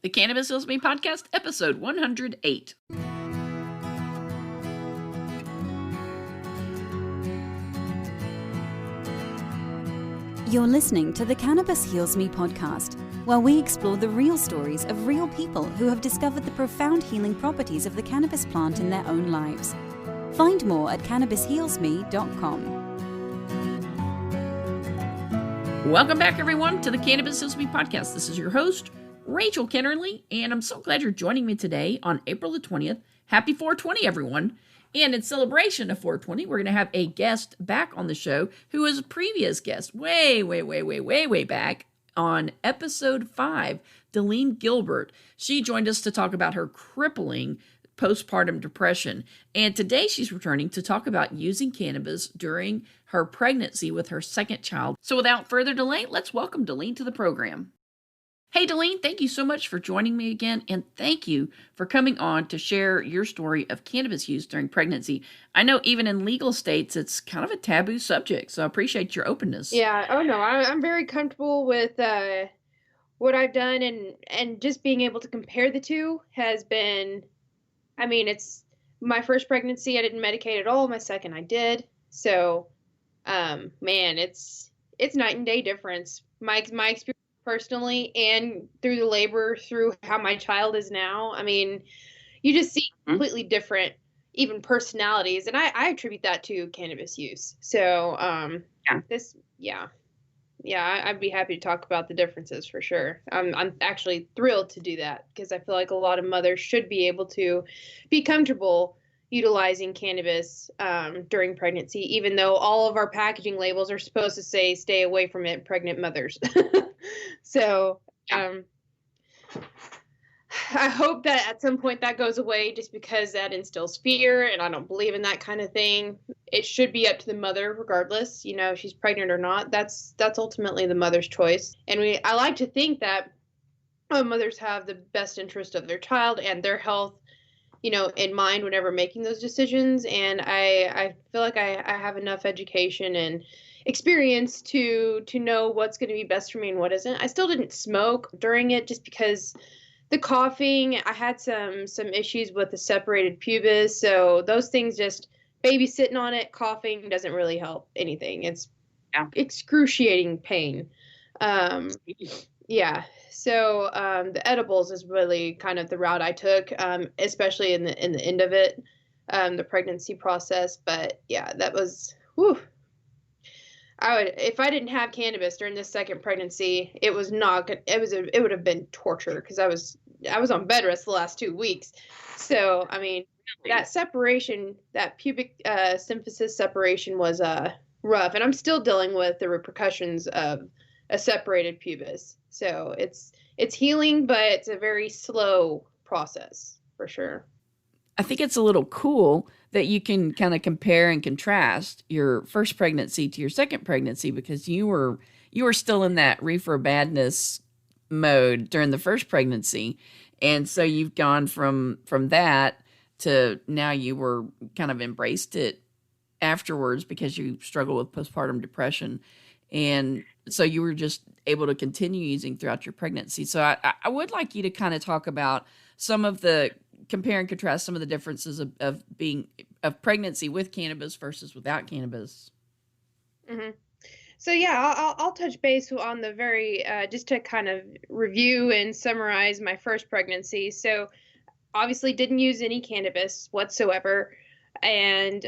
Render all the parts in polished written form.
The Cannabis Heals Me podcast, episode 108. You're listening to the Cannabis Heals Me podcast, where we explore the real stories of real people who have discovered the profound healing properties of the cannabis plant in their own lives. Find more at cannabishealsme.com. Welcome back, everyone, to the Cannabis Heals Me podcast. This is your host, Rachel Kennerly, and I'm so glad you're joining me today on April the 20th. Happy 420, everyone. And in celebration of 420, we're going to have a guest back on the show who is a previous guest way back on episode 5, Delene Gilbert. She joined us to talk about her crippling postpartum depression. And today she's returning to talk about using cannabis during her pregnancy with her second child. So without further delay, let's welcome Delene to the program. Hey, Delene, thank you so much for joining me again, and thank you for coming on to share your story of cannabis use during pregnancy. I know even in legal states, it's kind of a taboo subject, so I appreciate your openness. Yeah. Oh, no, I'm very comfortable with what I've done, and just being able to compare the two has been, I mean, it's my first pregnancy, I didn't medicate at all. My second, I did. So, man, it's night and day difference. My experience personally and through the labor, through how my child is now. I mean, you just see completely different, even personalities. And I attribute that to cannabis use. So, I'd be happy to talk about the differences for sure. I'm actually thrilled to do that because I feel like a lot of mothers should be able to be comfortable utilizing cannabis during pregnancy, even though all of our packaging labels are supposed to say stay away from it, pregnant mothers. So I hope that at some point that goes away, just because that instills fear, and I don't believe in that kind of thing. It should be up to the mother regardless, if she's pregnant or not. That's ultimately the mother's choice. And I like to think that mothers have the best interest of their child and their health, in mind whenever making those decisions. And I feel like I have enough education and experience to know what's going to be best for me and what isn't. I still didn't smoke during it just because the coughing, I had some issues with the separated pubis. So those things, just baby sitting on it, coughing doesn't really help anything. It's excruciating pain. Yeah. So the edibles is really kind of the route I took, especially in the end of it, the pregnancy process. But yeah, that was, whew. If I didn't have cannabis during this second pregnancy, it was not good. It would have been torture because I was on bed rest the last 2 weeks. So, I mean, that separation, that pubic symphysis separation was rough, and I'm still dealing with the repercussions of a separated pubis. So it's healing, but it's a very slow process for sure. I think it's a little cool that you can kind of compare and contrast your first pregnancy to your second pregnancy, because you were still in that reefer badness mode during the first pregnancy. And so you've gone from that to now you were kind of embraced it afterwards because you struggle with postpartum depression. And so you were just able to continue using throughout your pregnancy. So I would like you to kind of talk about some of the, compare and contrast some of the differences of pregnancy with cannabis versus without cannabis. Mm-hmm. So yeah, I'll touch base on the very, just to kind of review and summarize my first pregnancy. So obviously didn't use any cannabis whatsoever. And,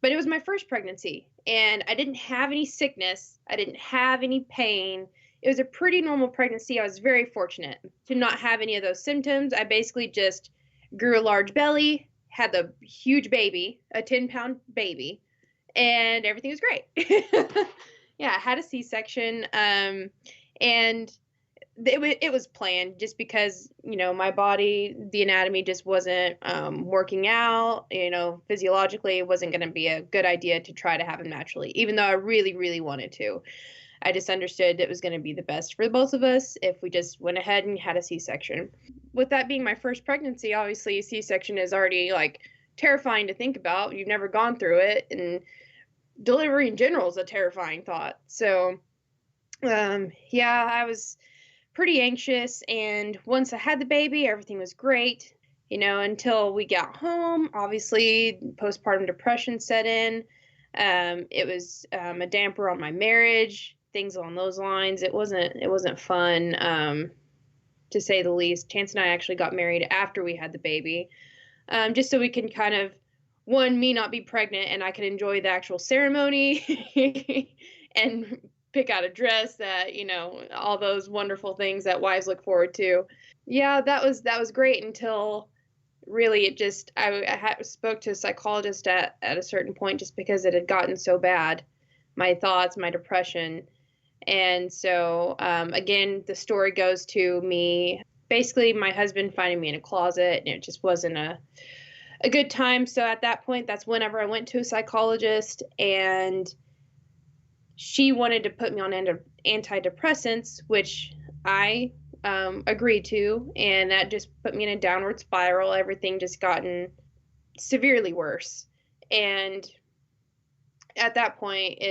but it was my first pregnancy, and I didn't have any sickness. I didn't have any pain. It was a pretty normal pregnancy. I was very fortunate to not have any of those symptoms. I basically just grew a large belly, had the huge baby, a 10-pound baby, and everything was great. Yeah, I had a C-section, and it was planned just because, my body, the anatomy just wasn't working out. Physiologically, it wasn't going to be a good idea to try to have him naturally, even though I really, really wanted to. I just understood it was going to be the best for both of us if we just went ahead and had a C-section. With that being my first pregnancy, obviously C-section is already terrifying to think about. You've never gone through it, and delivery in general is a terrifying thought. So, I was pretty anxious. And once I had the baby, everything was great, until we got home. Obviously, postpartum depression set in. It was a damper on my marriage, things along those lines. It wasn't fun, to say the least. Chance and I actually got married after we had the baby, just so we can kind of, me not be pregnant and I could enjoy the actual ceremony and pick out a dress that, all those wonderful things that wives look forward to. Yeah, that was great until really it just, I spoke to a psychologist at a certain point just because it had gotten so bad, my thoughts, my depression. And so, again, the story goes to me, basically my husband finding me in a closet, and it just wasn't a good time. So at that point, that's whenever I went to a psychologist, and she wanted to put me on antidepressants, which I agreed to, and that just put me in a downward spiral. Everything just gotten severely worse. And at that point,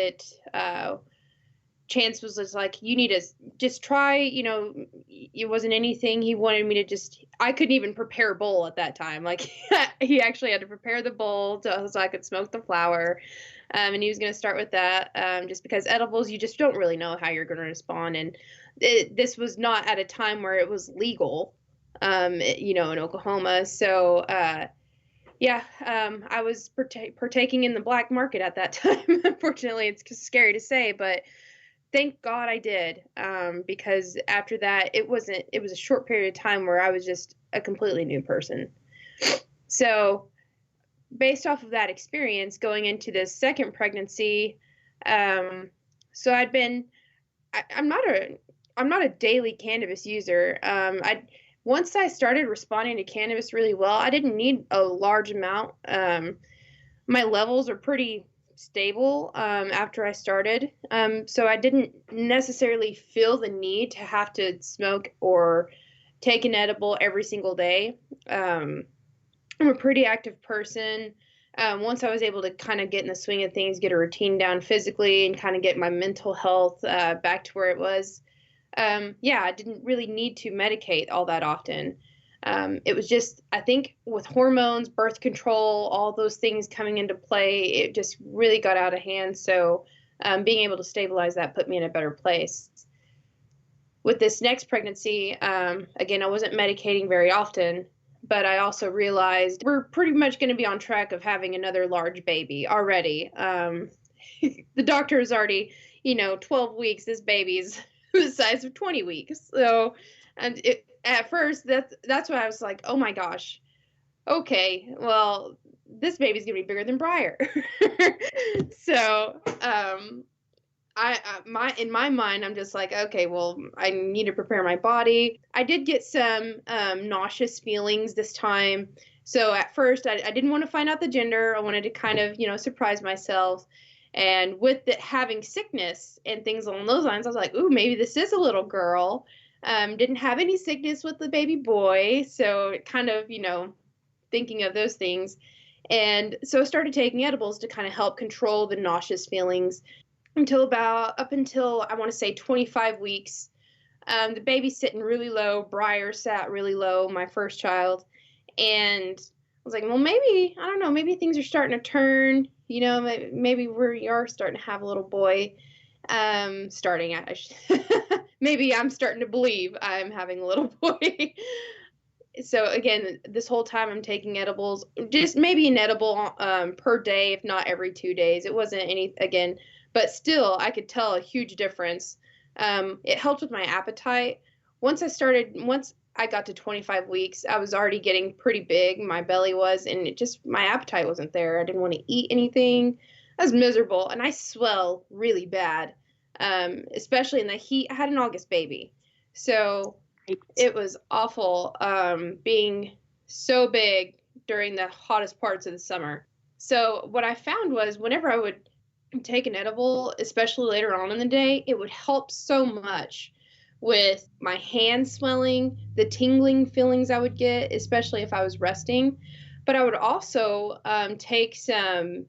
Chance was just like, you need to just try, it wasn't anything. He wanted me to I couldn't even prepare a bowl at that time. Like he actually had to prepare the bowl so I could smoke the flower. And he was going to start with that, just because edibles, you just don't really know how you're going to respond. And this was not at a time where it was legal, in Oklahoma. So, I was partaking in the black market at that time. Unfortunately, it's scary to say, but thank God I did, because after that, it was a short period of time where I was just a completely new person. So based off of that experience going into this second pregnancy, so I'm not a daily cannabis user. Once I started responding to cannabis really well, I didn't need a large amount. My levels are pretty stable after I started. So I didn't necessarily feel the need to have to smoke or take an edible every single day. I'm a pretty active person. Once I was able to kind of get in the swing of things, get a routine down physically, and kind of get my mental health back to where it was, I didn't really need to medicate all that often. It was just, I think with hormones, birth control, all those things coming into play, it just really got out of hand. So being able to stabilize that put me in a better place. With this next pregnancy, again, I wasn't medicating very often, but I also realized we're pretty much going to be on track of having another large baby already. The doctor is already, 12 weeks, this baby's the size of 20 weeks. So, and at first, that's why I was like, oh my gosh, okay, well, this baby's gonna be bigger than Briar. So, in my mind, I'm just like, okay, well, I need to prepare my body. I did get some nauseous feelings this time. So at first, I didn't want to find out the gender. I wanted to kind of, surprise myself. And with having sickness and things along those lines, I was like, ooh, maybe this is a little girl. Didn't have any sickness with the baby boy. So kind of, thinking of those things. And so I started taking edibles to kind of help control the nauseous feelings up until I want to say 25 weeks. The baby's sitting really low. Briar sat really low, my first child. And I was like, well, maybe, I don't know, maybe things are starting to turn, maybe we are starting to have a little boy. Maybe I'm starting to believe I'm having a little boy. So again, this whole time I'm taking edibles, just maybe an edible per day, if not every 2 days. It wasn't but still I could tell a huge difference. It helped with my appetite. Once I got to 25 weeks, I was already getting pretty big. My belly was, and my appetite wasn't there. I didn't want to eat anything. I was miserable, and I swell really bad, especially in the heat. I had an August baby, so it was awful being so big during the hottest parts of the summer. So what I found was whenever I would take an edible, especially later on in the day, it would help so much with my hand swelling, the tingling feelings I would get, especially if I was resting. But I would also take some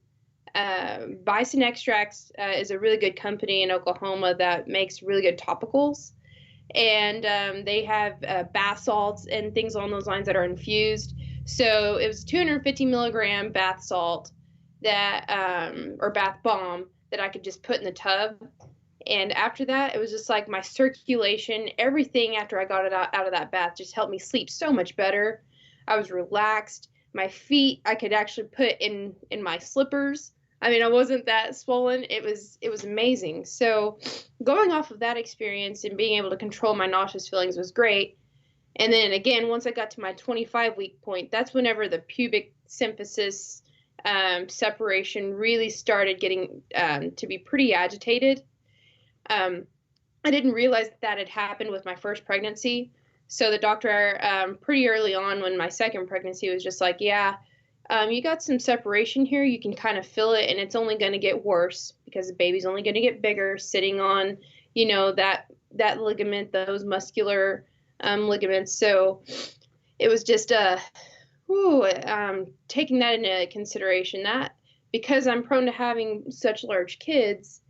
bison extracts. Is a really good company in Oklahoma that makes really good topicals. and they have bath salts and things along those lines that are infused. So it was 250 milligram bath salt that, or bath bomb that I could just put in the tub. And after that, it was just like my circulation, everything after I got it out of that bath just helped me sleep so much better. I was relaxed. My feet, I could actually put in my slippers. I mean, I wasn't that swollen. It was amazing. So going off of that experience and being able to control my nauseous feelings was great. And then again, once I got to my 25-week point, that's whenever the pubic symphysis separation really started getting to be pretty agitated. I didn't realize that had happened with my first pregnancy. So the doctor pretty early on when my second pregnancy was just like, yeah, you got some separation here. You can kind of feel it, and it's only going to get worse because the baby's only going to get bigger sitting on, that ligament, those muscular ligaments. So it was just taking that into consideration, that because I'm prone to having such large kids,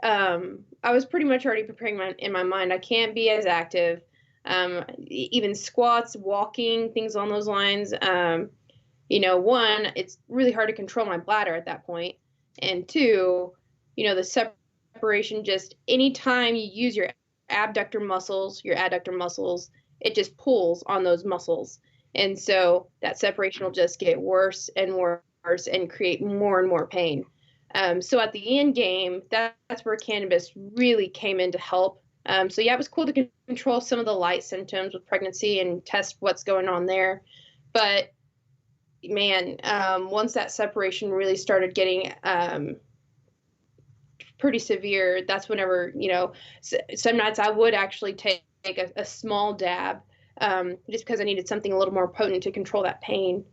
I was pretty much already preparing in my mind. I can't be as active. Even squats, walking, things along those lines. One, it's really hard to control my bladder at that point. And two, the separation, just anytime you use your adductor muscles, it just pulls on those muscles. And so that separation will just get worse and worse and create more and more pain. So at the end game, that's where cannabis really came in to help. So yeah, it was cool to control some of the light symptoms with pregnancy and test what's going on there. But man, once that separation really started getting pretty severe, that's whenever, some nights I would actually take a small dab just because I needed something a little more potent to control that pain.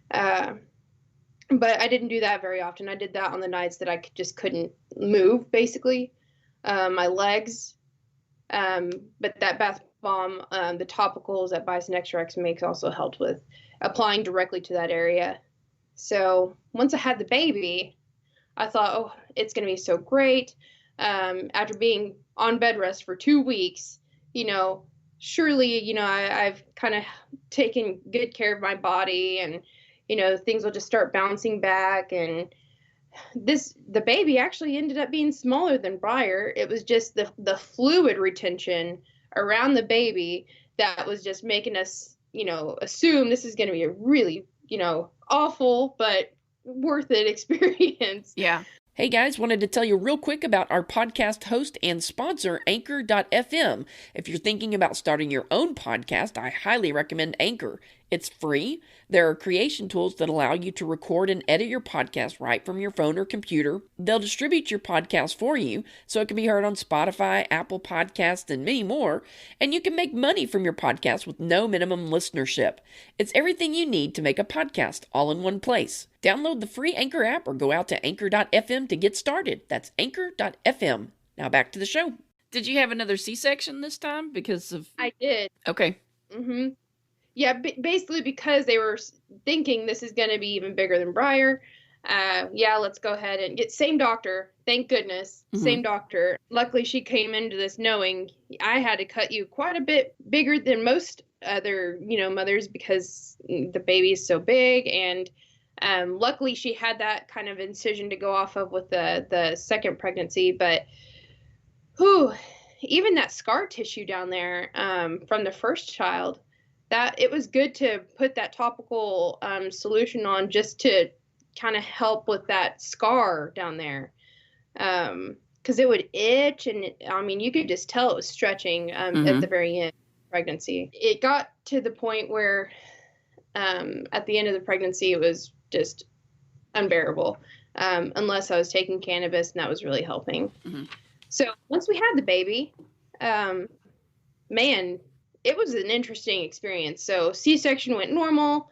But I didn't do that very often. I did that on the nights that I just couldn't move, basically, my legs. But that bath bomb, the topicals that Bison Extracts makes also helped with applying directly to that area. So once I had the baby, I thought, oh, it's going to be so great. After being on bed rest for 2 weeks, surely, I've kind of taken good care of my body, and things will just start bouncing back. And the baby actually ended up being smaller than Briar. It was just the fluid retention around the baby that was just making us, assume this is going to be a really, awful, but worth it experience. Yeah. Hey guys, wanted to tell you real quick about our podcast host and sponsor, Anchor.fm. If you're thinking about starting your own podcast, I highly recommend Anchor. It's free. There are creation tools that allow you to record and edit your podcast right from your phone or computer. They'll distribute your podcast for you so it can be heard on Spotify, Apple Podcasts, and many more. And you can make money from your podcast with no minimum listenership. It's everything you need to make a podcast all in one place. Download the free Anchor app or go out to Anchor.fm to get started. That's Anchor.fm. Now back to the show. Did you have another C-section this time because of... I did. Okay. Mm-hmm. Yeah, basically because they were thinking this is going to be even bigger than Briar. Yeah, let's go ahead and get same doctor. Thank goodness. Mm-hmm. Same doctor. Luckily, she came into this knowing I had to cut you quite a bit bigger than most other, mothers because the baby is so big. And luckily, she had that kind of incision to go off of with the second pregnancy. But even that scar tissue down there from the first child, that it was good to put that topical solution on just to kind of help with that scar down there. Because it would itch, and you could just tell it was stretching at the very end of the pregnancy. It got to the point where at the end of the pregnancy, it was just unbearable, unless I was taking cannabis, and that was really helping. Mm-hmm. So once we had the baby, man, it was an interesting experience. So C-section went normal.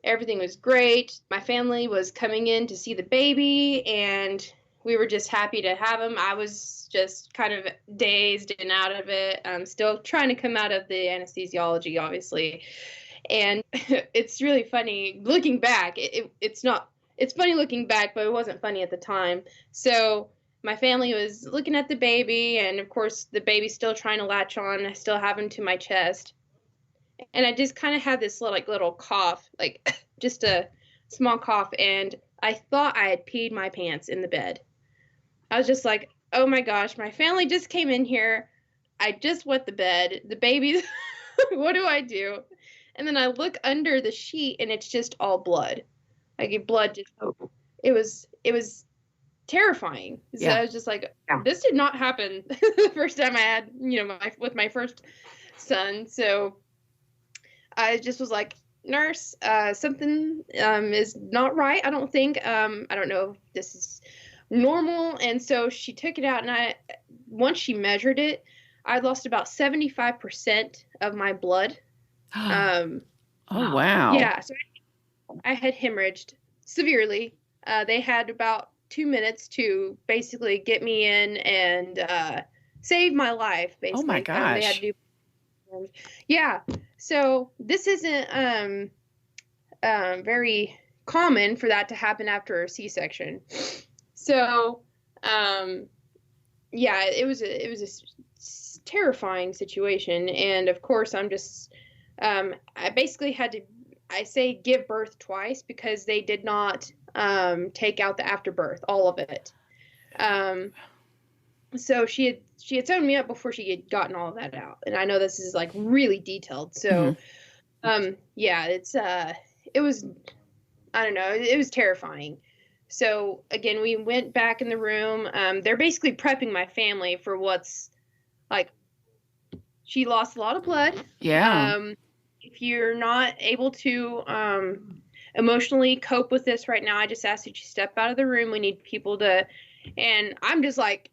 Everything was great. My family was coming in to see the baby, and we were just happy to have him. I was just kind of dazed and out of it. I'm still trying to come out of the anesthesiology, obviously. And it's really funny looking back. It's funny looking back, but it wasn't funny at the time. So my family was looking at the baby, and of course the baby's still trying to latch on. I still have him to my chest. And I just kind of had this little cough, like just a small cough, and I thought I had peed my pants in the bed. I was just like, oh my gosh, my family just came in here. I just wet the bed. The baby's, what do I do? And then I look under the sheet, and it's just all blood. Like blood just, it was terrifying. So I was just like, this did not happen the first time I had, with my first son. So I just was like, nurse, something is not right. I don't think, I don't know if this is normal. And so she took it out, and once she measured it, I lost about 75% of my blood. Oh, wow. Yeah. So I had hemorrhaged severely. They had about 2 minutes to basically get me in and save my life, basically. Oh my gosh. They had to do yeah. So this isn't very common for that to happen after a C-section. So yeah, it was a terrifying situation, and of course I'm just I basically had to give birth twice because they did not take out the afterbirth, all of it. So she had sewn me up before she had gotten all of that out. And I know this is like really detailed. So, yeah, it was, I don't know, it was terrifying. So again, we went back in the room. They're basically prepping my family for what's like, she lost a lot of blood. Yeah. If you're not able to, emotionally cope with this right now, I just ask that you step out of the room. We need people to, and I'm just like,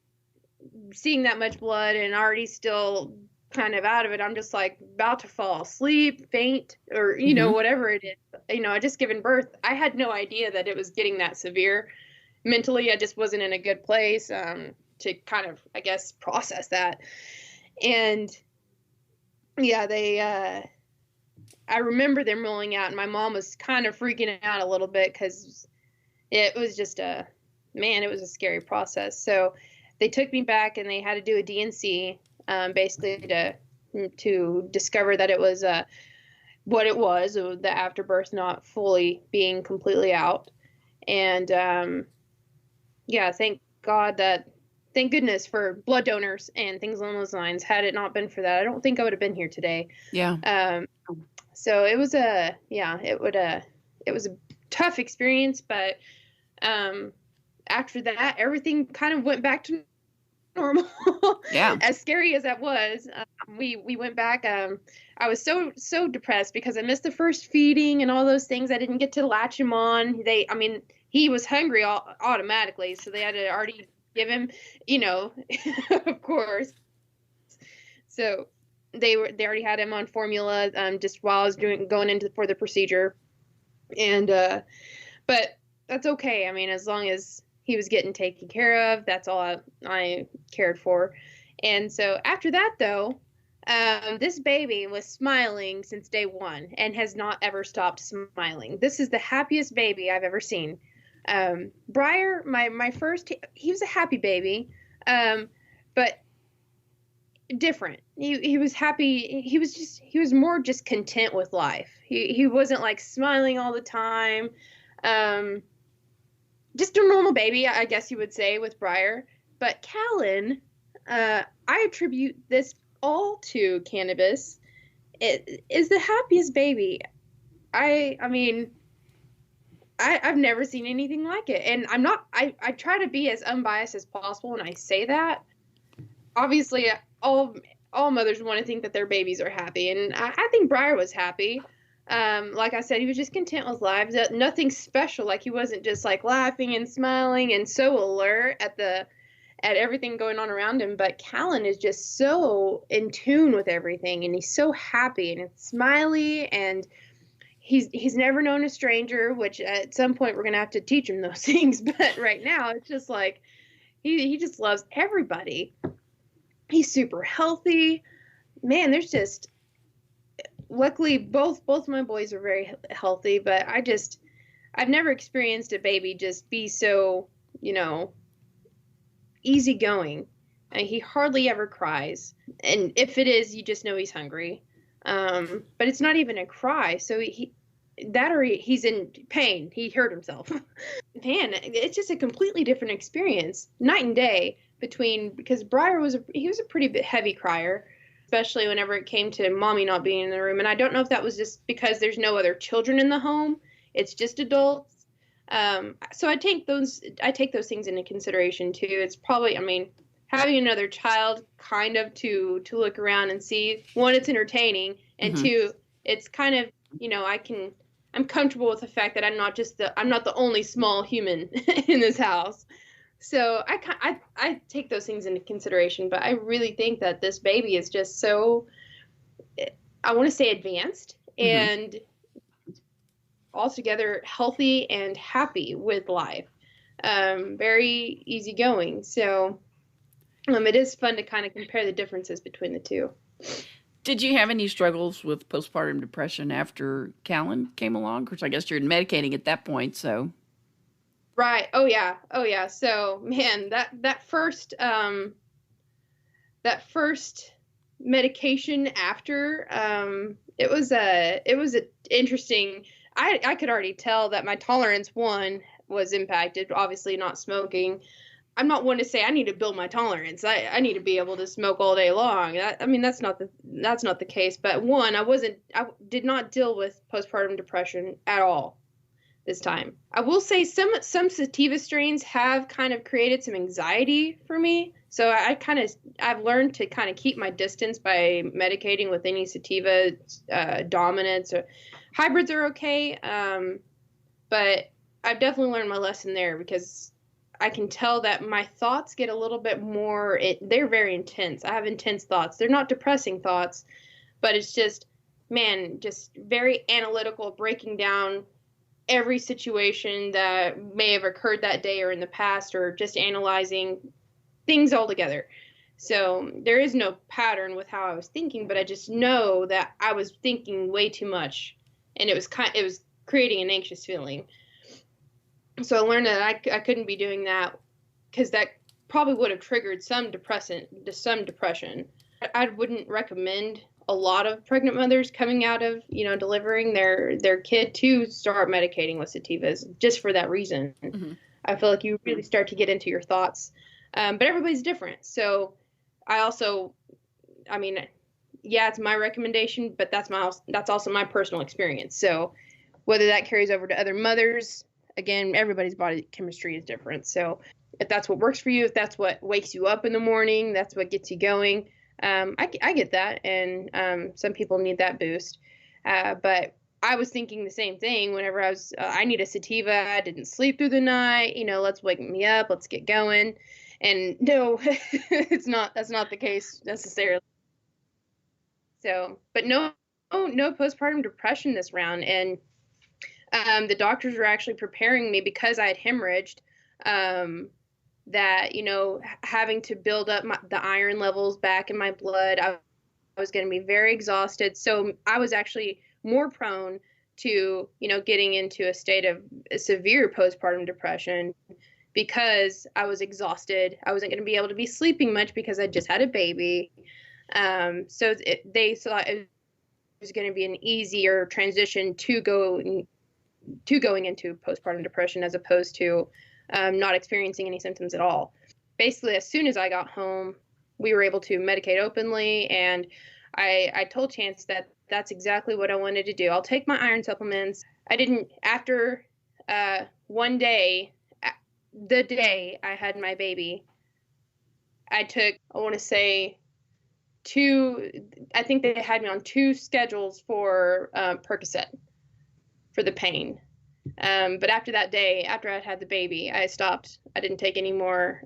seeing that much blood and already still kind of out of it, I'm just like about to fall asleep, faint, or whatever it is. I just given birth. I had no idea that it was getting that severe. Mentally, I just wasn't in a good place to kind of, I guess, process that. And yeah, I remember them rolling out, and my mom was kind of freaking out a little bit because it was just it was a scary process. So they took me back, and they had to do a DNC, basically to discover that it was what it was, the afterbirth not fully being completely out. And yeah, thank goodness for blood donors and things along those lines. Had it not been for that, I don't think I would have been here today. Yeah. So it was it was a tough experience, but after that, everything kind of went back to normal. Yeah. As scary as that was, we went back. I was so depressed because I missed the first feeding and all those things. I didn't get to latch him on. He was hungry automatically, so they had to already give him, of course. So they already had him on formula just while I was going into for the procedure, and but that's okay. I mean, as long as he was getting taken care of, that's all I cared for. And so after that, though, this baby was smiling since day one and has not ever stopped smiling. This is the happiest baby I've ever seen. Briar, my first, he was a happy baby, but different. He was happy. He was more just content with life. He wasn't like smiling all the time. Just a normal baby, I guess you would say, with Briar. But Callan, I attribute this all to Cannabis. It is the happiest baby. I mean, I've never seen anything like it. And I try to be as unbiased as possible when I say that. Obviously, all mothers want to think that their babies are happy. And I think Briar was happy. Like I said, he was just content with life. Nothing special. Like, he wasn't just like laughing and smiling and so alert at everything going on around him. But Callan is just so in tune with everything, and he's so happy and it's smiley, and he's never known a stranger, which at some point we're gonna have to teach him those things. But right now it's just like he just loves everybody. He's super healthy. Man, there's just, luckily both my boys are very healthy, but I've never experienced a baby just be so, easygoing. And he hardly ever cries. And if it is, you just know he's hungry. But it's not even a cry. So he's in pain. He hurt himself. Man, it's just a completely different experience, night and day because Briar was a pretty heavy crier, especially whenever it came to mommy not being in the room. And I don't know if that was just because there's no other children in the home. It's just adults. So I take those things into consideration too. It's probably, having another child kind of to look around and see, one, it's entertaining, and two, it's kind of, I'm comfortable with the fact that I'm not the only small human in this house. So I take those things into consideration, but I really think that this baby is just so, I want to say advanced and altogether healthy and happy with life. Very easygoing. So it is fun to kind of compare the differences between the two. Did you have any struggles with postpartum depression after Callan came along? Because I guess you're medicating at that point, so. Right. Oh yeah. So man, that first medication after, it was a interesting. I could already tell that my tolerance, one, was impacted. Obviously, not smoking. I'm not one to say I need to build my tolerance. I need to be able to smoke all day long. That's not the case. But one, I did not deal with postpartum depression at all this time. I will say some sativa strains have kind of created some anxiety for me. So I've learned to kind of keep my distance by medicating with any sativa dominants. Or hybrids are okay, but I've definitely learned my lesson there, because I can tell that my thoughts get a little bit more, they're very intense. I have intense thoughts. They're not depressing thoughts, but it's just very analytical, breaking down every situation that may have occurred that day or in the past, or just analyzing things all together. So there is no pattern with how I was thinking, but I just know that I was thinking way too much, and it was creating an anxious feeling. So I learned that I couldn't be doing that, because that probably would have triggered some depression. I wouldn't recommend a lot of pregnant mothers coming out of, delivering their kid to start medicating with sativas, just for that reason. Mm-hmm. I feel like you really start to get into your thoughts. But everybody's different. So it's my recommendation, but that's also my personal experience. So whether that carries over to other mothers, again, everybody's body chemistry is different. So if that's what works for you, if that's what wakes you up in the morning, that's what gets you going. I get that. And some people need that boost. But I was thinking the same thing whenever I need a sativa. I didn't sleep through the night. Let's wake me up. Let's get going. And no, that's not the case necessarily. So, but no postpartum depression this round. And the doctors were actually preparing me, because I had hemorrhaged, that, having to build up the iron levels back in my blood. I was going to be very exhausted. So I was actually more prone to, getting into a state of severe postpartum depression, because I was exhausted. I wasn't going to be able to be sleeping much because I just had a baby. So they thought it was going to be an easier transition to going into postpartum depression, as opposed to not experiencing any symptoms at all. Basically, as soon as I got home, we were able to medicate openly, and I told Chance that that's exactly what I wanted to do. I'll take my iron supplements. After one day, the day I had my baby, I took, I want to say, I think they had me on 2 schedules for Percocet for the pain. But after that day, after I'd had the baby, I stopped. I didn't take any more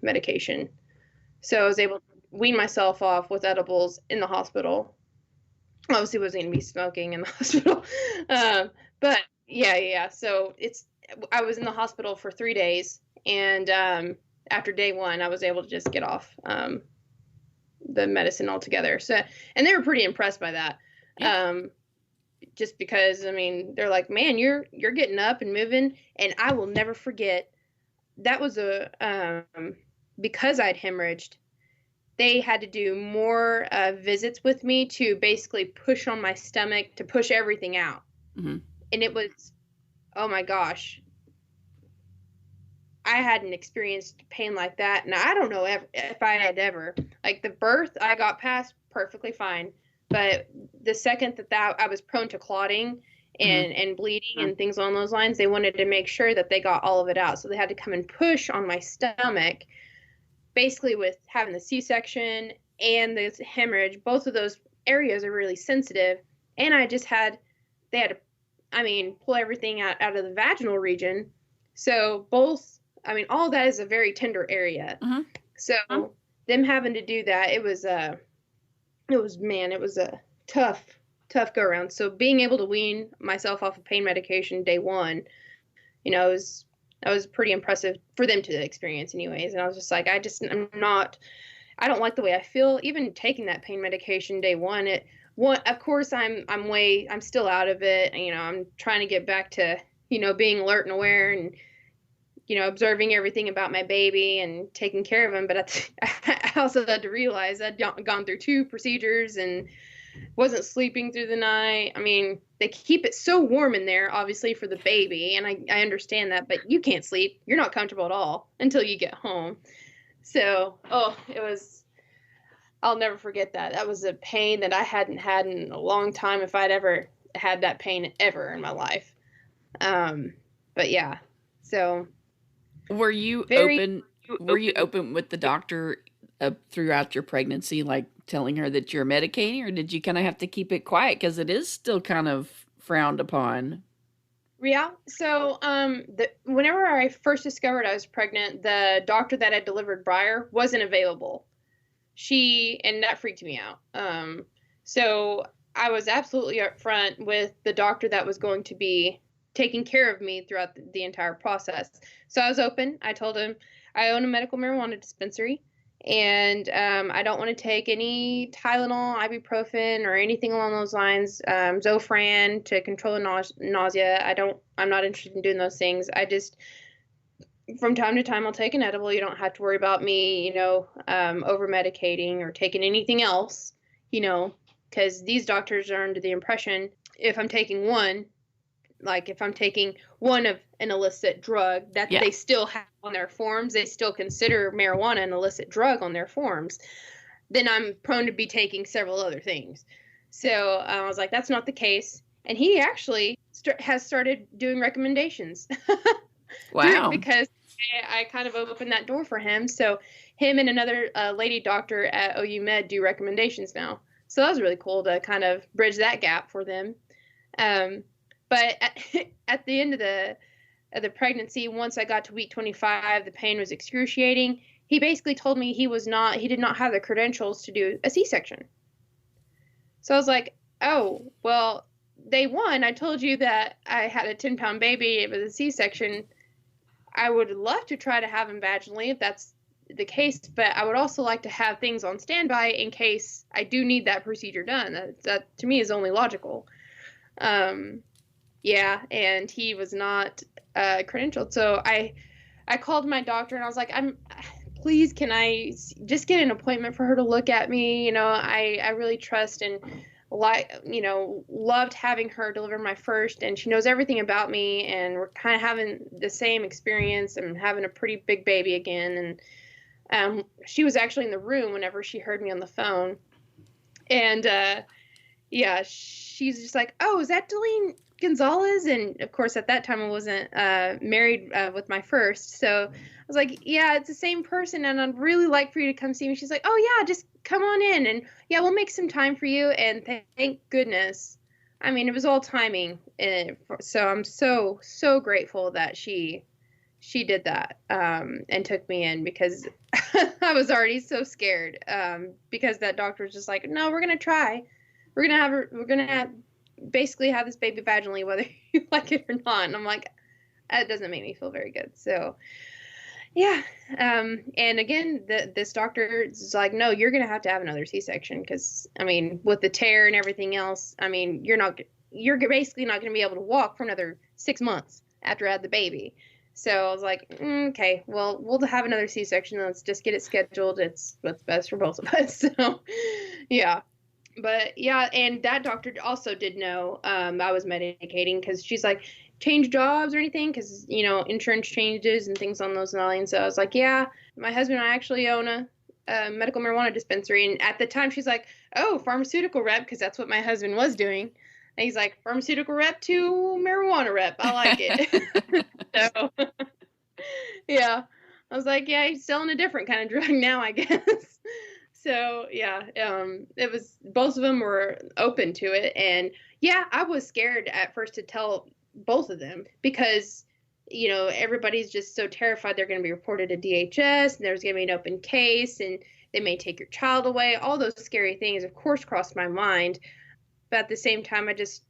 medication. So I was able to wean myself off with edibles in the hospital. Obviously wasn't going to be smoking in the hospital. But yeah. So I was in the hospital for 3 days. And after day 1, I was able to just get off the medicine altogether. So, and they were pretty impressed by that. Yeah. Just because, they're like, man, you're getting up and moving. And I will never forget, that was the because I'd hemorrhaged, they had to do more visits with me to basically push on my stomach to push everything out. Mm-hmm. And it was, oh my gosh, I hadn't experienced pain like that. And I don't know if I had ever. Like the birth, I got past perfectly fine. But the second that I was prone to clotting and bleeding and things along those lines, they wanted to make sure that they got all of it out. So they had to come and push on my stomach, basically with having the C-section and the hemorrhage. Both of those areas are really sensitive. And they had to, pull everything out of the vaginal region. So all that is a very tender area. Mm-hmm. So them having to do that, it was a tough go around. So being able to wean myself off of pain medication day one, that was pretty impressive for them to experience anyways. And I was just like, I don't like the way I feel. Even taking that pain medication day one, of course I'm still out of it. I'm trying to get back to, being alert and aware and, observing everything about my baby and taking care of him. But I also had to realize I'd gone through 2 procedures and wasn't sleeping through the night. They keep it so warm in there, obviously, for the baby. And I understand that, but you can't sleep. You're not comfortable at all until you get home. So, I'll never forget that. That was a pain that I hadn't had in a long time, if I'd ever had that pain ever in my life. But yeah, so. Were you open with the doctor throughout your pregnancy, like telling her that you're medicating, or did you kind of have to keep it quiet because it is still kind of frowned upon? Yeah. So, whenever I first discovered I was pregnant, the doctor that had delivered Briar wasn't available. And that freaked me out. So I was absolutely upfront with the doctor that was going to be taking care of me throughout the entire process. So I was open. I told him I own a medical marijuana dispensary, and I don't want to take any Tylenol, ibuprofen, or anything along those lines. Zofran to control the nausea. I'm not interested in doing those things. I just, from time to time, I'll take an edible. You don't have to worry about me, over medicating or taking anything else, because these doctors are under the impression if I'm taking one of an illicit drug that they still have on their forms, they still consider marijuana an illicit drug on their forms, then I'm prone to be taking several other things. So I was like, that's not the case. And he actually has started doing recommendations. Wow. Because I kind of opened that door for him. So him and another lady doctor at OU Med do recommendations now. So that was really cool to kind of bridge that gap for them. But at the end of the pregnancy, once I got to week 25, the pain was excruciating. He basically told me he did not have the credentials to do a C-section. So I was like, oh, well, day one, I told you that I had a 10-pound baby. It was a C-section. I would love to try to have him vaginally if that's the case, but I would also like to have things on standby in case I do need that procedure done. That to me is only logical. Yeah, and he was not credentialed. So I called my doctor and I was like, please, can I just get an appointment for her to look at me? I really trust and loved having her deliver my first, and she knows everything about me, and we're kind of having the same experience and having a pretty big baby again. And she was actually in the room whenever she heard me on the phone. And yeah, she's just like, oh, is that Delene Gonzalez? And of course, at that time, I wasn't married with my first. So I was like, yeah, it's the same person, and I'd really like for you to come see me. She's like, oh, yeah, just come on in, and yeah, we'll make some time for you. And thank goodness. It was all timing. So I'm so grateful that she did that and took me in, because I was already so scared because that doctor was just like, no, we're going to try. We're going to basically have this baby vaginally, whether you like it or not. And I'm like, that doesn't make me feel very good. So yeah. And again, this doctor is like, no, you're going to have another C-section. Cause with the tear and everything else, you're basically not going to be able to walk for another 6 months after I had the baby. So I was like, okay, well, we'll have another C-section. Let's just get it scheduled. It's what's best for both of us. So, yeah. But yeah, and that doctor also did know I was medicating, because she's like, change jobs or anything, because insurance changes and things on those lines. So I was like, yeah, my husband and I actually own a medical marijuana dispensary. And at the time, she's like, oh, pharmaceutical rep, because that's what my husband was doing. And he's like, pharmaceutical rep to marijuana rep. I like it. So yeah, I was like, yeah, he's selling a different kind of drug now, I guess. So yeah, it was, both of them were open to it. And yeah, I was scared at first to tell both of them, because everybody's just so terrified they're going to be reported to DHS, and there's going to be an open case, and they may take your child away. All those scary things, of course, crossed my mind. But at the same time, I just,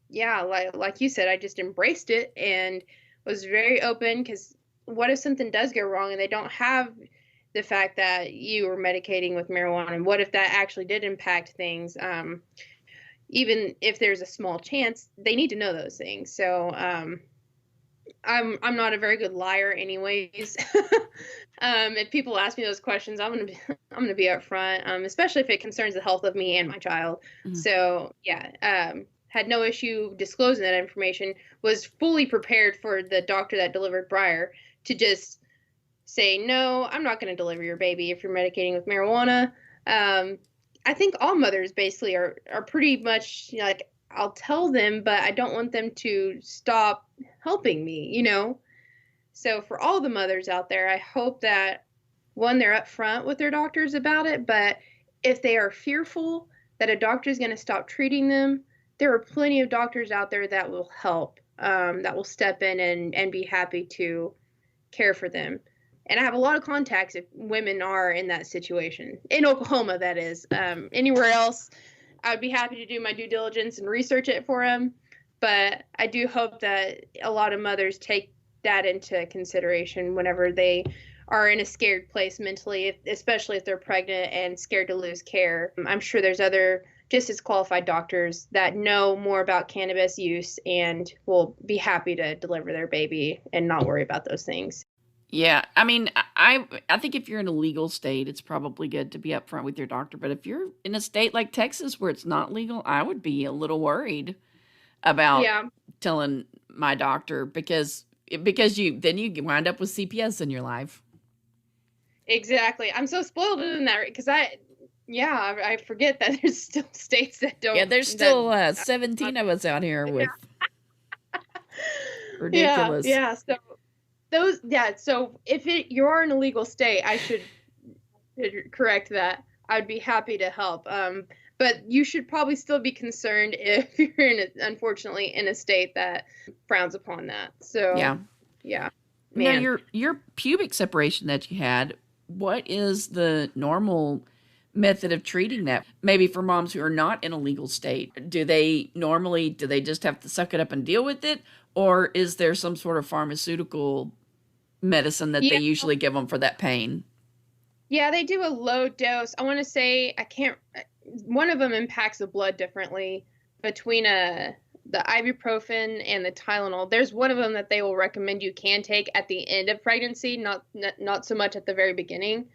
yeah, like you said, I just embraced it and was very open, because what if something does go wrong and they don't have the fact that you were medicating with marijuana? And what if that actually did impact things? Even if there's a small chance, they need to know those things. So I'm not a very good liar anyways. If people ask me those questions, I'm gonna be upfront, especially if it concerns the health of me and my child. Mm-hmm. So yeah, had no issue disclosing that information, was fully prepared for the doctor that delivered Briar to just say, no, I'm not going to deliver your baby if you're medicating with marijuana. I think all mothers basically are pretty much like, I'll tell them, but I don't want them to stop helping me, So for all the mothers out there, I hope that, one, they're upfront with their doctors about it, but if they are fearful that a doctor is going to stop treating them, there are plenty of doctors out there that will help, that will step in and be happy to care for them. And I have a lot of contacts if women are in that situation. In Oklahoma, that is. Anywhere else, I would be happy to do my due diligence and research it for them. But I do hope that a lot of mothers take that into consideration whenever they are in a scared place mentally, especially if they're pregnant and scared to lose care. I'm sure there's other just as qualified doctors that know more about cannabis use and will be happy to deliver their baby and not worry about those things. Yeah, I mean, I think if you're in a legal state, it's probably good to be upfront with your doctor. But if you're in a state like Texas where it's not legal, I would be a little worried about telling my doctor, because you wind up with CPS in your life. Exactly. I'm so spoiled in that, because I forget that there's still states that don't. Yeah, there's still 17 of us out here with ridiculous. Yeah. So if you're in a legal state, I should correct that. I'd be happy to help. But you should probably still be concerned if you're unfortunately in a state that frowns upon that. So yeah. Man. Now your pubic separation that you had, what is the normal method of treating that? Maybe for moms who are not in a legal state, do they just have to suck it up and deal with it, or is there some sort of pharmaceutical medicine that they usually give them for that pain? Yeah, they do a low dose. I want to say, one of them impacts the blood differently between the ibuprofen and the Tylenol. There's one of them that they will recommend you can take at the end of pregnancy, not so much at the very beginning.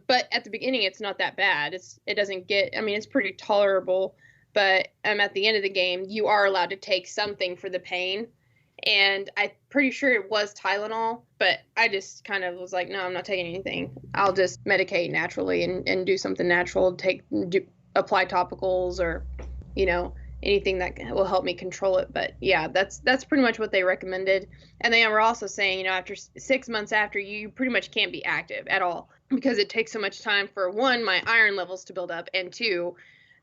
But at the beginning, it's not that bad. It's pretty tolerable. But at the end of the game, you are allowed to take something for the pain. And I'm pretty sure it was Tylenol, but I just kind of was like, no, I'm not taking anything. I'll just medicate naturally and do something natural, apply topicals or, anything that will help me control it. But yeah, that's pretty much what they recommended. And they were also saying, after 6 months after, you pretty much can't be active at all, because it takes so much time for, one, my iron levels to build up, and two,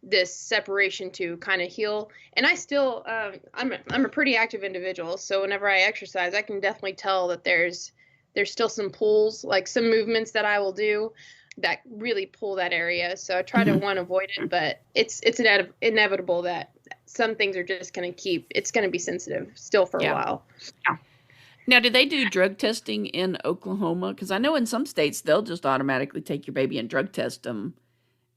this separation to kind of heal. And I still, I'm a pretty active individual. So whenever I exercise, I can definitely tell that there's still some pulls, like some movements that I will do that really pull that area. So I try to avoid it, but it's inevitable that some things are just going to it's going to be sensitive still for a while. Yeah. Now, do they do drug testing in Oklahoma? Because I know in some states they'll just automatically take your baby and drug test them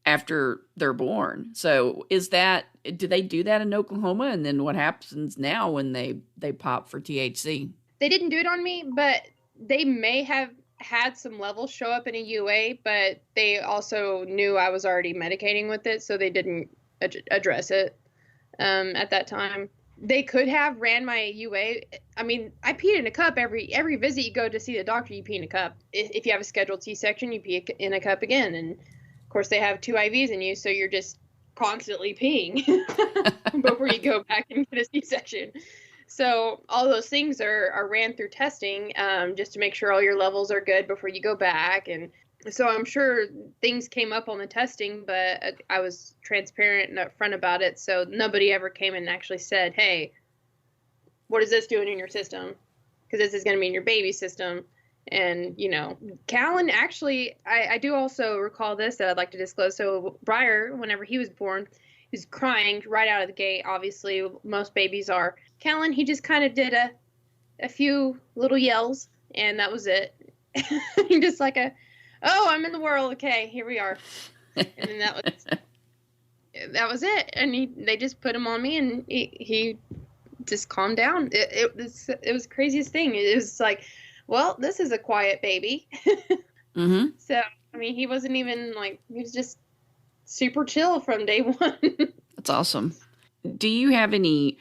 after they're born. So do they do that in Oklahoma? And then what happens now when they pop for THC? They didn't do it on me, but they may have had some levels show up in a UA, but they also knew I was already medicating with it, so they didn't address it at that time. They could have ran my UA. I mean, I peed in a cup every visit you go to see the doctor. You pee in a cup. If you have a scheduled C-section, you pee in a cup again. And of course, they have 2 IVs in you, so you're just constantly peeing before you go back and get a C-section. So all those things are ran through testing just to make sure all your levels are good before you go back. And so I'm sure things came up on the testing, but I was transparent and upfront about it. So nobody ever came and actually said, hey, what is this doing in your system? Because this is going to be in your baby system. And, you know, Callan actually, I do also recall this that I'd like to disclose. So Briar, whenever he was born, he was crying right out of the gate. Obviously, most babies are. Callan, he just kind of did a few little yells, and that was it. Just like oh, I'm in the world. Okay, here we are. And then that was it. And they just put him on me, and he just calmed down. It was the craziest thing. It was like, well, this is a quiet baby. Mm-hmm. So, I mean, he wasn't even like, he was just super chill from day one. That's awesome. Do you have any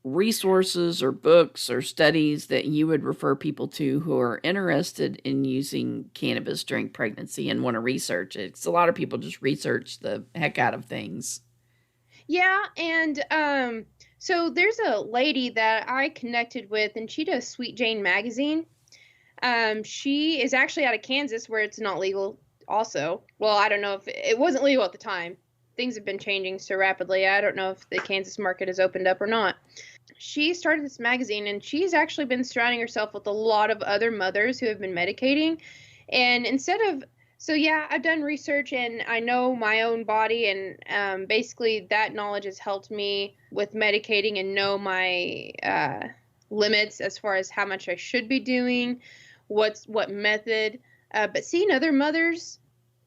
resources or books or studies that you would refer people to who are interested in using cannabis during pregnancy and want to research it? Because a lot of people just research the heck out of things. Yeah, and so there's a lady that I connected with, and she does Sweet Jane magazine. She is actually out of Kansas, where it's not legal also. Well, I don't know if it wasn't legal at the time. Things have been changing so rapidly. I don't know if the Kansas market has opened up or not. She started this magazine, and she's actually been surrounding herself with a lot of other mothers who have been medicating. And so yeah, I've done research, and I know my own body, and basically that knowledge has helped me with medicating and know my limits as far as how much I should be doing, what method. But seeing other mothers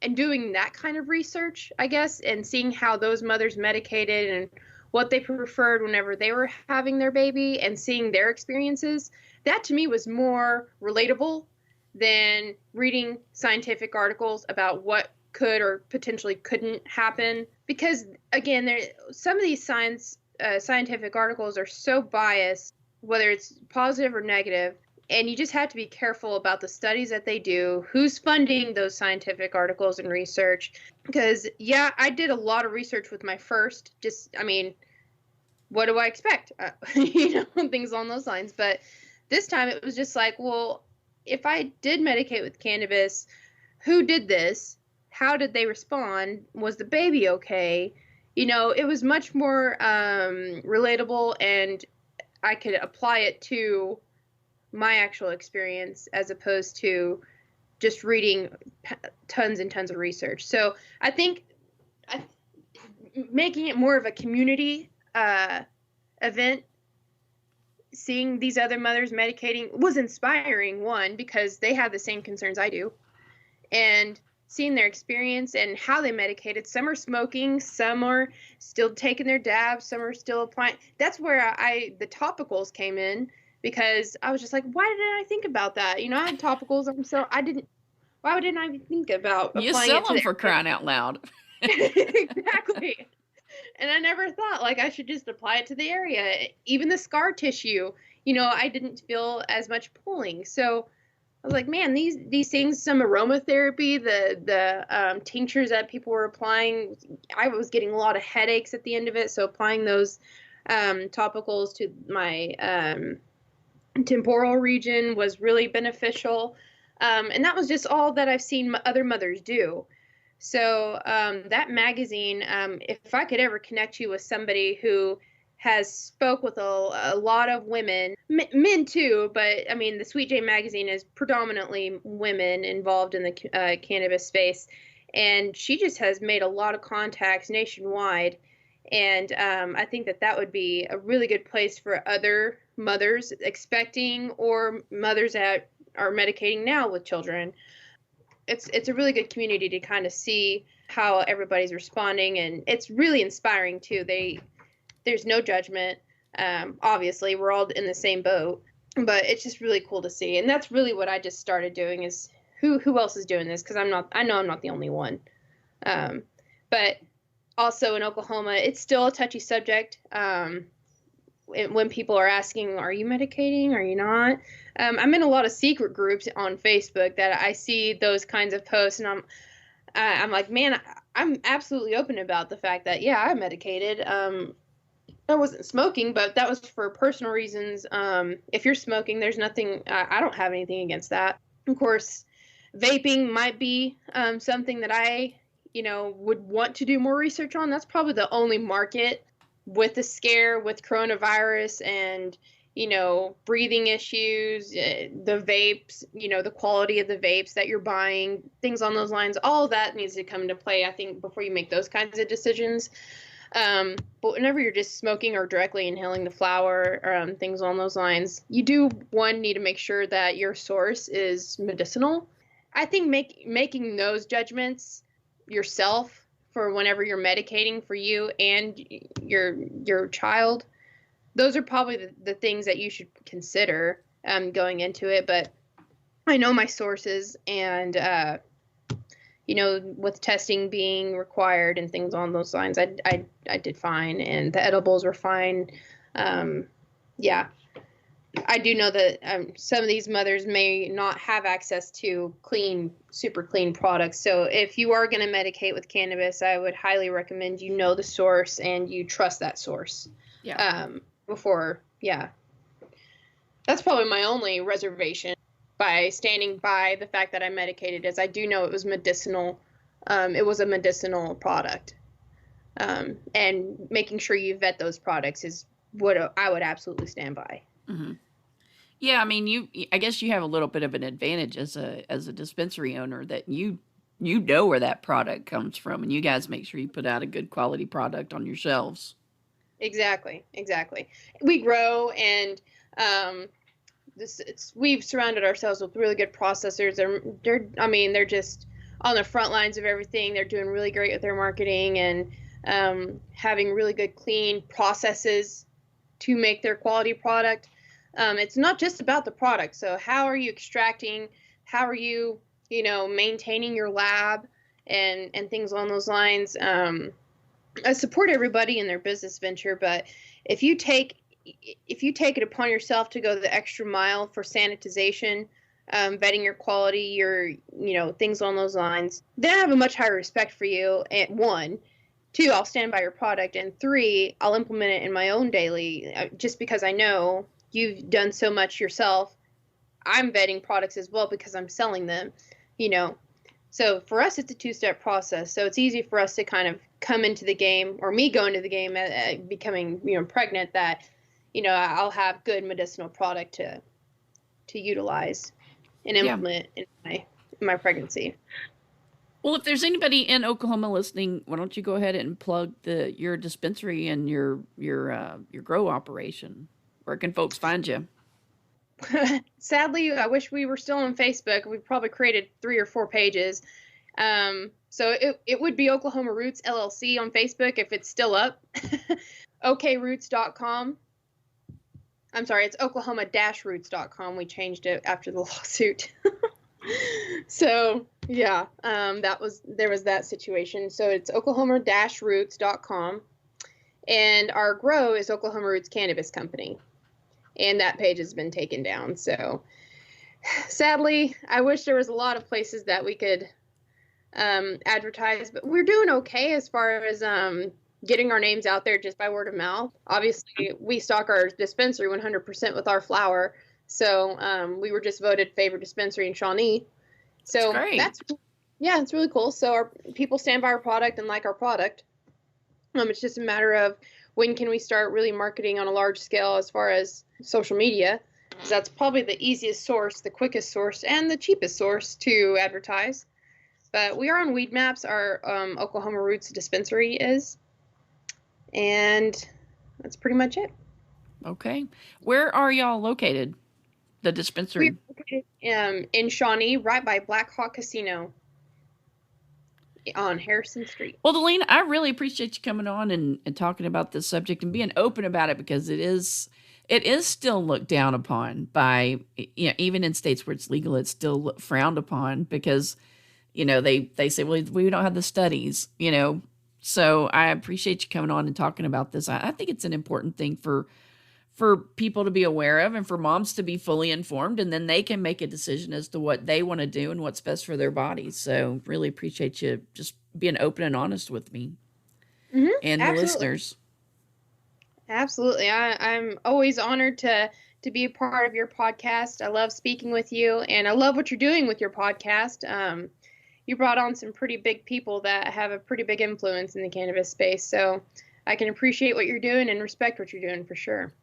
and doing that kind of research, I guess, and seeing how those mothers medicated and what they preferred whenever they were having their baby and seeing their experiences, that to me was more relatable than reading scientific articles about what could or potentially couldn't happen. Because again, some of these scientific articles are so biased, whether it's positive or negative, and you just have to be careful about the studies that they do, who's funding those scientific articles and research. Because, yeah, I did a lot of research with my first, what do I expect? Things along those lines. But this time it was just like, well, if I did medicate with cannabis, who did this? How did they respond? Was the baby okay? It was much more relatable, and I could apply it to my actual experience as opposed to just reading tons and tons of research. So I think making it more of a community event, seeing these other mothers medicating was inspiring, one, because they have the same concerns I do, and seeing their experience and how they medicated. Some are smoking, some are still taking their dabs, some are still applying. That's where the topicals came in, because I was just like, why didn't I think about that? I had topicals. Why didn't I think about applying it to You sell them for crying out loud. Exactly. And I never thought, I should just apply it to the area. Even the scar tissue, I didn't feel as much pulling. So I was like, man, these things, some aromatherapy, the tinctures that people were applying, I was getting a lot of headaches at the end of it. So applying those topicals to my temporal region was really beneficial. And that was just all that I've seen other mothers do. So that magazine, if I could ever connect you with somebody who has spoke with a lot of women, men too, but I mean, the Sweet Jane magazine is predominantly women involved in the cannabis space. And she just has made a lot of contacts nationwide. And I think that would be a really good place for other mothers expecting or mothers that are medicating now with children. It's a really good community to kind of see how everybody's responding, and it's really inspiring too. There's no judgment. Obviously, we're all in the same boat, But it's just really cool to see. And that's really what I just started doing is who else is doing this? Because I know I'm not the only one. But also in Oklahoma, it's still a touchy subject. When people are asking, are you medicating? Are you not? I'm in a lot of secret groups on Facebook that I see those kinds of posts, and I'm like, man, I'm absolutely open about the fact that, yeah, I'm medicated. I wasn't smoking, but that was for personal reasons. If you're smoking, there's nothing, I don't have anything against that. Of course, vaping might be something that I, would want to do more research on. That's probably the only market with the scare with coronavirus and, breathing issues, the vapes, the quality of the vapes that you're buying, things on those lines. All of that needs to come into play, I think, before you make those kinds of decisions. But whenever you're just smoking or directly inhaling the flower or things along those lines, you do, need to make sure that your source is medicinal. I think making those judgments yourself for whenever you're medicating for you and your child, those are probably the things that you should consider going into it. But I know my sources, and with testing being required and things on those lines, I did fine, and the edibles were fine. Yeah, I do know that some of these mothers may not have access to super clean products. So if you are going to medicate with cannabis, I would highly recommend the source and you trust that source. Yeah. That's probably my only reservation by standing by the fact that I medicated, is I do know it was medicinal. It was a medicinal product. And making sure you vet those products is what I would absolutely stand by. Mm-hmm. Yeah, I mean, I guess you have a little bit of an advantage as a dispensary owner that you know where that product comes from, and you guys make sure you put out a good quality product on your shelves. Exactly. We grow, and we've surrounded ourselves with really good processors. They're just on the front lines of everything. They're doing really great with their marketing and having really good, clean processes to make their quality product. It's not just about the product. So how are you extracting? How are you, maintaining your lab and things along those lines? I support everybody in their business venture, but if you take it upon yourself to go the extra mile for sanitization, vetting your quality, your, things along those lines, then I have a much higher respect for you. And 1, 2, I'll stand by your product, and 3, I'll implement it in my own daily, just because I know you've done so much yourself. I'm vetting products as well because I'm selling them, So for us, it's a 2-step process. So it's easy for us to kind of come into the game, or me go into the game, becoming, pregnant, that, I'll have good medicinal product to utilize and implement in my pregnancy. Well, if there's anybody in Oklahoma listening, why don't you go ahead and plug your dispensary and your grow operation? Where can folks find you? Sadly, I wish we were still on Facebook. We've probably created 3 or 4 pages. So it would be Oklahoma Roots LLC on Facebook if it's still up. okroots.com. I'm sorry, it's Oklahoma-roots.com. We changed it after the lawsuit. So yeah, there was that situation. So it's Oklahoma-roots.com, and our grow is Oklahoma Roots Cannabis Company, and that page has been taken down. So sadly, I wish there was a lot of places that we could advertise, but we're doing okay as far as getting our names out there just by word of mouth. Obviously, we stock our dispensary 100% with our flower. So we were just voted favorite dispensary in Shawnee. So it's really cool. So our people stand by our product and like our product. It's just a matter of when can we start really marketing on a large scale as far as social media, because that's probably the easiest source, the quickest source, and the cheapest source to advertise. But we are on Weed Maps, our Oklahoma Roots dispensary is. And that's pretty much it. Okay. Where are y'all located? The dispensary? We're located in Shawnee, right by Black Hawk Casino on Harrison Street. Well, Delene, I really appreciate you coming on and talking about this subject and being open about it, because it is it is still looked down upon by, even in states where it's legal, it's still frowned upon because, they say, well, we don't have the studies, So I appreciate you coming on and talking about this. I think it's an important thing for people to be aware of and for moms to be fully informed, and then they can make a decision as to what they want to do and what's best for their bodies. So really appreciate you just being open and honest with me and the listeners. Absolutely. I'm always honored to be a part of your podcast. I love speaking with you, and I love what you're doing with your podcast. You brought on some pretty big people that have a pretty big influence in the cannabis space. So I can appreciate what you're doing and respect what you're doing for sure.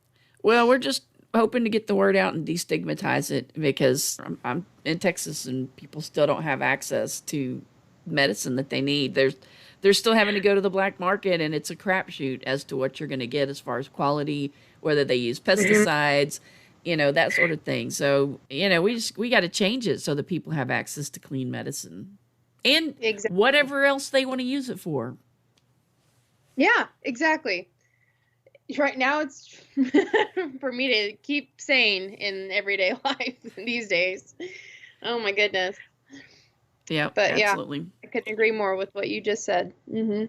Well, we're just hoping to get the word out and destigmatize it because I'm in Texas and people still don't have access to medicine that they need. They're still having to go to the black market, and it's a crapshoot as to what you're going to get as far as quality, whether they use pesticides, that sort of thing. So, we got to change it so that people have access to clean medicine and whatever else they want to use it for. Yeah, exactly. Right now, it's for me to keep sane in everyday life these days. Oh my goodness. Yeah, but absolutely. Yeah, I couldn't agree more with what you just said. Mm-hmm.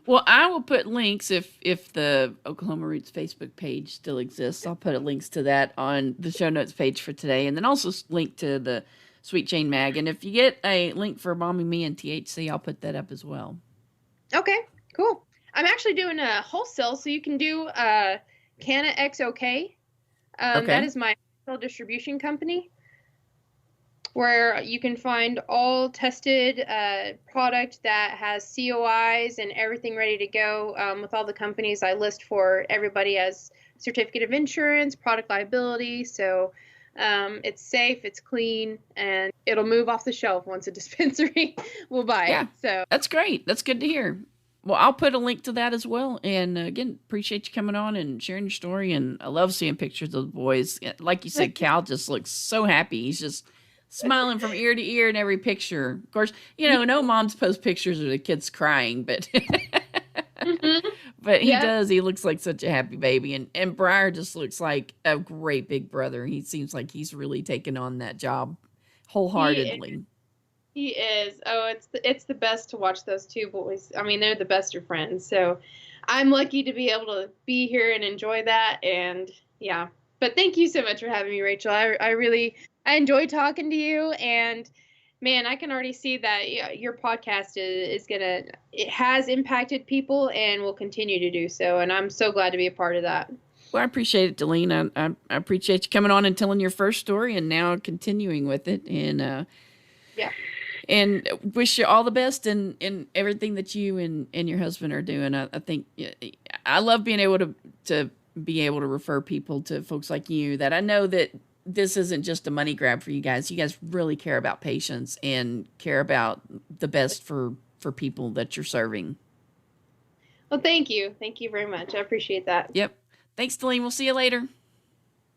Well, I will put links if the Oklahoma Roots Facebook page still exists. I'll put links to that on the show notes page for today, and then also link to the Sweet Jane Mag. And if you get a link for Mommy Me and THC, I'll put that up as well. Okay, cool. I'm actually doing a wholesale, so you can do Canna XOK. Okay. That is my wholesale distribution company, where you can find all tested product that has COIs and everything ready to go with all the companies I list for everybody as certificate of insurance, product liability. So it's safe, it's clean, and it'll move off the shelf once a dispensary will buy it. So that's great. That's good to hear. Well, I'll put a link to that as well. And again, appreciate you coming on and sharing your story. And I love seeing pictures of the boys. Like you said, Cal just looks so happy. He's just smiling from ear to ear in every picture. Of course, no moms post pictures of the kids crying, but but he does. He looks like such a happy baby. And Briar just looks like a great big brother. He seems like he's really taken on that job wholeheartedly. He is. Oh, it's the best to watch those two boys. I mean, they're the best of friends. So I'm lucky to be able to be here and enjoy that. And yeah, but thank you so much for having me, Rachel. I enjoy talking to you, and man, I can already see that your podcast it has impacted people and will continue to do so. And I'm so glad to be a part of that. Well, I appreciate it, Delene. I appreciate you coming on and telling your first story and now continuing with it. And, and wish you all the best in everything that you and your husband are doing. I think I love being able to be able to refer people to folks like you that I know that this isn't just a money grab for you guys. You guys really care about patients and care about the best for people that you're serving. Well, thank you. Thank you very much. I appreciate that. Yep. Thanks, Delene. We'll see you later.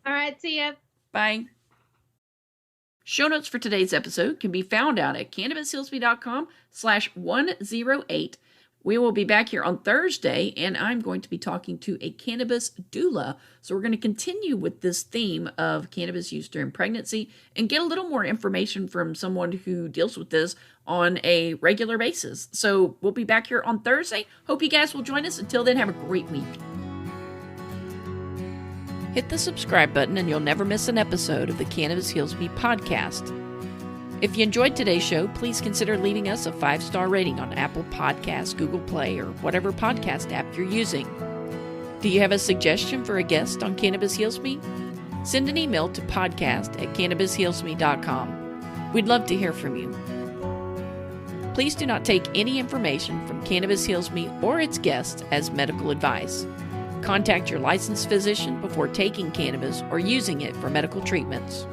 All right. See ya. Bye. Show notes for today's episode can be found out at cannabishillsby.com/108. We will be back here on Thursday, and I'm going to be talking to a cannabis doula. So we're going to continue with this theme of cannabis use during pregnancy and get a little more information from someone who deals with this on a regular basis. So we'll be back here on Thursday. Hope you guys will join us. Until then, have a great week. Hit the subscribe button and you'll never miss an episode of the Cannabis Heals Me podcast. If you enjoyed today's show, please consider leaving us a 5-star rating on Apple Podcasts, Google Play, or whatever podcast app you're using. Do you have a suggestion for a guest on Cannabis Heals Me? Send an email to podcast@cannabishealsme.com. We'd love to hear from you. Please do not take any information from Cannabis Heals Me or its guests as medical advice. Contact your licensed physician before taking cannabis or using it for medical treatments.